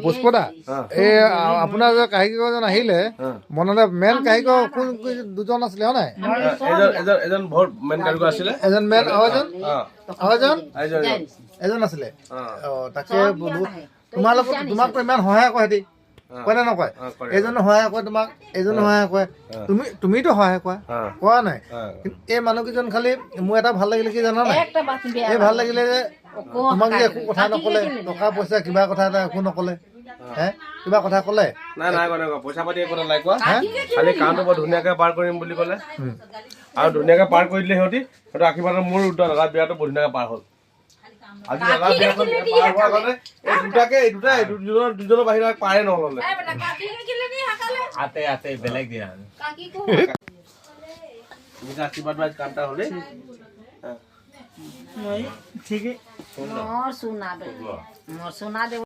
পুষ্পদা এই আপোনাৰ যে কাহিকৰজন আহিলে মনলৈ মেইন কাহিকৰ কোন দুজন আছিলে হয় নাই এজন বহুত মেইন কাৰিকৰ আছিলে এজন মেইন এজন আছিলে তাকে বোলো তোমাকতো ইমান সহায় কৰে সিহঁতি কয় নে নকয় এইজনে সহায় কৰে তোমাক এইজনে সহায় কৰে তুমিতো সহায় কৰা নাই কিন্তু এই মানুহকেইজন খালি মোৰ এটা ভাল লাগিলে কি জানা নাই এই ভাল লাগিলে যে তোমাক যে একো কথা নকলে টকা পইচা কিবা কথা এটা একো নকলে কিবা কথা কলে নাই পইচা পাতি একো নাই কোৱা খালি কামটো বৰ ধুনীয়াকে পাৰ কৰিম বুলি ক'লে আৰু ধুনীয়াকে পাৰ কৰি দিলে সিহঁতি সেইটো আশীৰ্বাদৰ মোৰ উদ্যোগ দাদা বিয়াটো বৰ ধুনীয়াকে পাৰ হ'ল আজি দাদা বিয়াখন পাৰ হোৱাৰ কাৰণে এই দুজনৰ বাহিৰে পাৰে নহ'লে আতে বেলেগ দিয়া তুমি যে আশীৰ্বাদ বা কামটা হ'লে ঠিকেই মোৰ সোনা দেৱ